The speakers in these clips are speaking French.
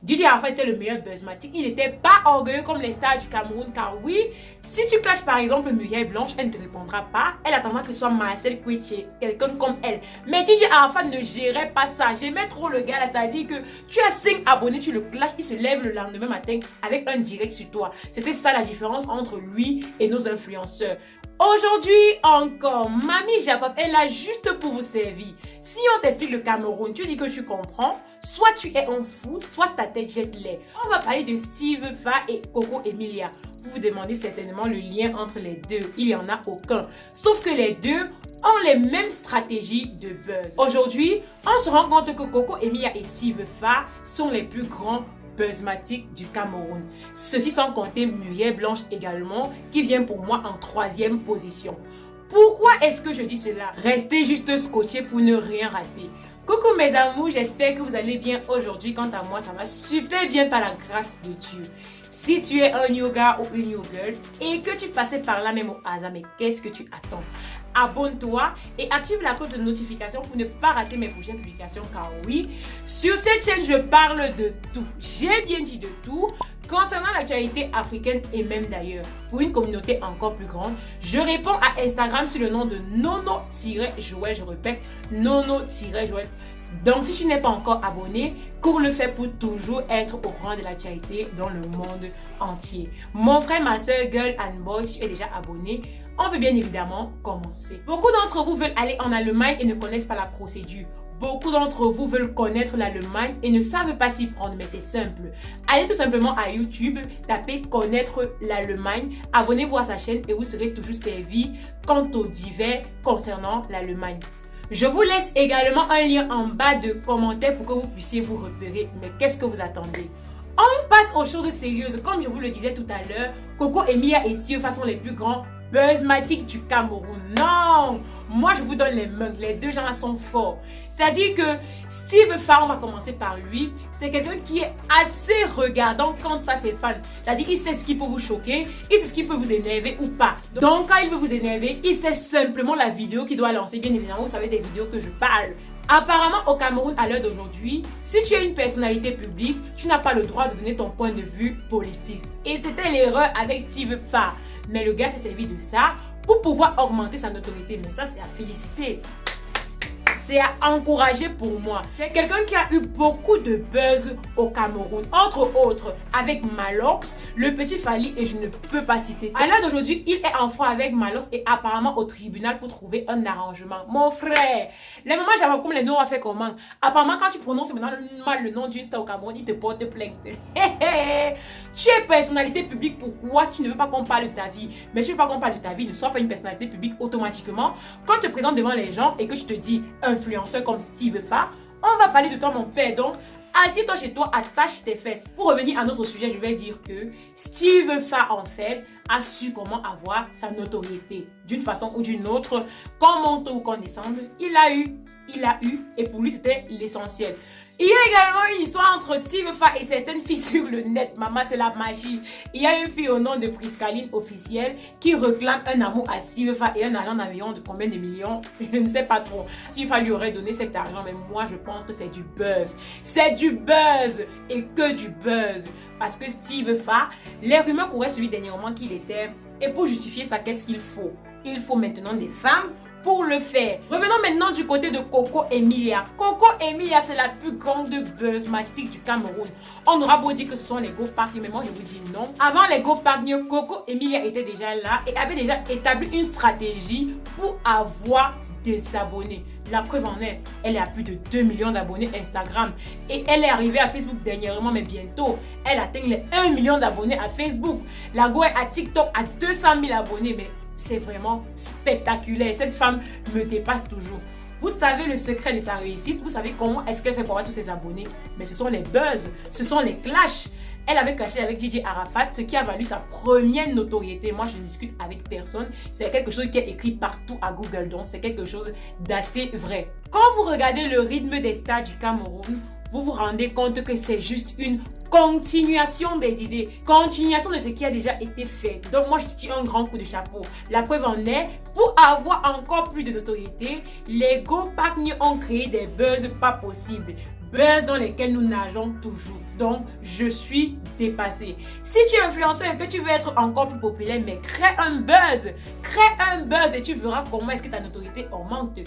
DJ Arafat était le meilleur buzzmatic. Il n'était pas orgueilleux comme les stars du Cameroun. Car oui, si tu clashes par exemple Muriel Blanche, elle ne te répondra pas. Elle attendra que ce soit Marcel Kouiché, quelqu'un comme elle. Mais DJ Arafat ne gérait pas ça. J'aimais trop le gars là. C'est-à-dire que tu as 5 abonnés, tu le clashes, il se lève le lendemain matin avec un direct sur toi. C'était ça la différence entre lui et nos influenceurs. Aujourd'hui encore, Mamie Japap est là juste pour vous servir. Si on t'explique le Cameroun, tu dis que tu comprends, soit tu es un fou, soit ta tête jette l'air. On va parler de Steve Fa et Coco Emilia. Vous vous demandez certainement le lien entre les deux. Il n'y en a aucun. Sauf que les deux ont les mêmes stratégies de buzz. Aujourd'hui, on se rend compte que Coco Emilia et Steve Fa sont les plus grands buzzmatique du Cameroun. Ceci sans compter Muriel Blanche également, qui vient pour moi en 3e position. Pourquoi est-ce que je dis cela? Restez juste scotché pour ne rien rater. Coucou mes amours, j'espère que vous allez bien aujourd'hui. Quant à moi, ça va super bien par la grâce de Dieu. Si tu es un new gars ou une new girl et que tu passais par là même au hasard, mais qu'est-ce que tu attends? Abonne-toi et active la cloche de notification pour ne pas rater mes prochaines publications. Car oui, sur cette chaîne, je parle de tout. J'ai bien dit de tout concernant l'actualité africaine et même d'ailleurs. Pour une communauté encore plus grande, je réponds à Instagram sur le nom de Nono-Joël. Je répète, Nono-Joël. Donc, si tu n'es pas encore abonné, cours le fait pour toujours être au courant de l'actualité dans le monde entier. Mon frère, ma soeur, girl and boy, si tu es déjà abonné, on peut bien évidemment commencer. Beaucoup d'entre vous veulent aller en Allemagne et ne connaissent pas la procédure. Beaucoup d'entre vous veulent connaître l'Allemagne et ne savent pas s'y prendre, mais c'est simple. Allez tout simplement à YouTube, tapez connaître l'Allemagne, abonnez-vous à sa chaîne et vous serez toujours servi quant aux divers concernant l'Allemagne. Je vous laisse également un lien en bas de commentaires pour que vous puissiez vous repérer. Mais qu'est-ce que vous attendez? On passe aux choses sérieuses. Comme je vous le disais tout à l'heure, Coco Emilia et Steve Fa sont les plus grands buzzmatiques du Cameroun. Non! Moi, je vous donne les mains. Les deux gens là sont forts. C'est-à-dire que Steve Fa, on va commencer par lui. C'est quelqu'un qui est assez regardant quant à ses fans. C'est-à-dire qu'il sait ce qui peut vous choquer, il sait ce qui peut vous énerver ou pas. Donc, quand il veut vous énerver, il sait simplement la vidéo qu'il doit lancer. Bien évidemment, vous savez des vidéos que je parle. Apparemment, au Cameroun, à l'heure d'aujourd'hui, si tu es une personnalité publique, tu n'as pas le droit de donner ton point de vue politique. Et c'était l'erreur avec Steve Fa. Mais le gars s'est servi de ça pour pouvoir augmenter sa notoriété. Mais ça, c'est à féliciter. C'est à encourager pour moi. C'est quelqu'un qui a eu beaucoup de buzz au Cameroun. Entre autres, avec Malox, le petit Fally et je ne peux pas citer. À l'heure d'aujourd'hui, il est en froid avec Malox et apparemment au tribunal pour trouver un arrangement. Mon frère, les mamans j'avais comme les noms à faire comment. Apparemment, quand tu prononces maintenant mal le nom d'une star au Cameroun, il te porte plainte. Tu es personnalité publique, pourquoi si tu ne veux pas qu'on parle de ta vie? Mais si tu ne veux pas qu'on parle de ta vie, ne sois pas une personnalité publique automatiquement. Quand tu te présentes devant les gens et que je te dis influenceur comme Steve Fa, on va parler de toi mon père. Donc, assieds-toi chez toi, attache tes fesses. Pour revenir à notre sujet, je vais dire que Steve Fa, en fait, a su comment avoir sa notoriété. D'une façon ou d'une autre, qu'on monte ou qu'on descende, il a eu, et pour lui, c'était l'essentiel. Il y a également une histoire entre Steve Fa et certaines filles sur le net. Maman, c'est la magie. Il y a une fille au nom de Priscaline officielle qui réclame un amour à Steve Fa et un argent d'environ de combien de millions? Je ne sais pas trop. Steve Fa lui aurait donné cet argent, mais moi, je pense que c'est du buzz. C'est du buzz et que du buzz. Parce que Steve Fa, les rumeurs couraient sur lui dernièrement qu'il était. Et pour justifier ça, qu'est-ce qu'il faut? Il faut maintenant des femmes pour le faire. Revenons maintenant du côté de Coco Emilia. Coco Emilia, c'est la plus grande buzzmatique du Cameroun. On aura beau dire que ce sont les Go Partners, mais moi je vous dis non. Avant les Go Partners, Coco Emilia était déjà là et avait déjà établi une stratégie pour avoir des abonnés. La preuve en est, elle a plus de 2 millions d'abonnés Instagram et elle est arrivée à Facebook dernièrement, mais bientôt, elle atteint les 1 million d'abonnés à Facebook. La Go est à TikTok à 200 000 abonnés, mais c'est vraiment spectaculaire. Cette femme me dépasse toujours. Vous savez le secret de sa réussite, vous savez comment est-ce qu'elle fait pour avoir tous ses abonnés. Mais ce sont les buzz, ce sont les clashs. Elle avait clashé avec DJ Arafat, ce qui a valu sa première notoriété. Moi, je ne discute avec personne. C'est quelque chose qui est écrit partout à Google, donc c'est quelque chose d'assez vrai. Quand vous regardez le rythme des stars du Cameroun, vous vous rendez compte que c'est juste une continuation des idées, continuation de ce qui a déjà été fait. Donc moi, je tire un grand coup de chapeau. La preuve en est, pour avoir encore plus de notoriété, les Go Partners ont créé des buzz pas possibles. buzz dans lesquels nous nageons toujours. Donc, je suis dépassée. Si tu es influenceur et que tu veux être encore plus populaire, mais crée un buzz et tu verras comment est-ce que ta notoriété augmente.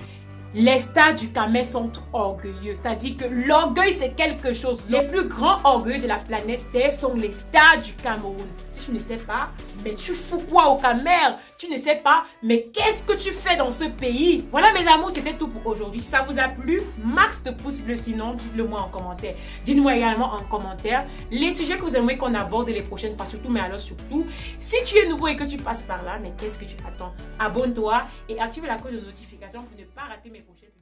Les stars du Cameroun sont orgueilleux, c'est-à-dire que l'orgueil c'est quelque chose. Les plus grands orgueils de la planète Terre sont les stars du Cameroun. Si tu ne sais pas, mais tu fous quoi au Cameroun? Tu ne sais pas, mais qu'est-ce que tu fais dans ce pays? Voilà mes amours, c'était tout pour aujourd'hui. Si ça vous a plu, max de pouces bleus, sinon dites-le moi en commentaire. Dites-moi également en commentaire les sujets que vous aimeriez qu'on aborde les prochaines fois, surtout, mais alors surtout, si tu es nouveau et que tu passes par là, mais qu'est-ce que tu attends? Abonne-toi et active la cloche de notification pour ne pas rater mes prochaines vidéos.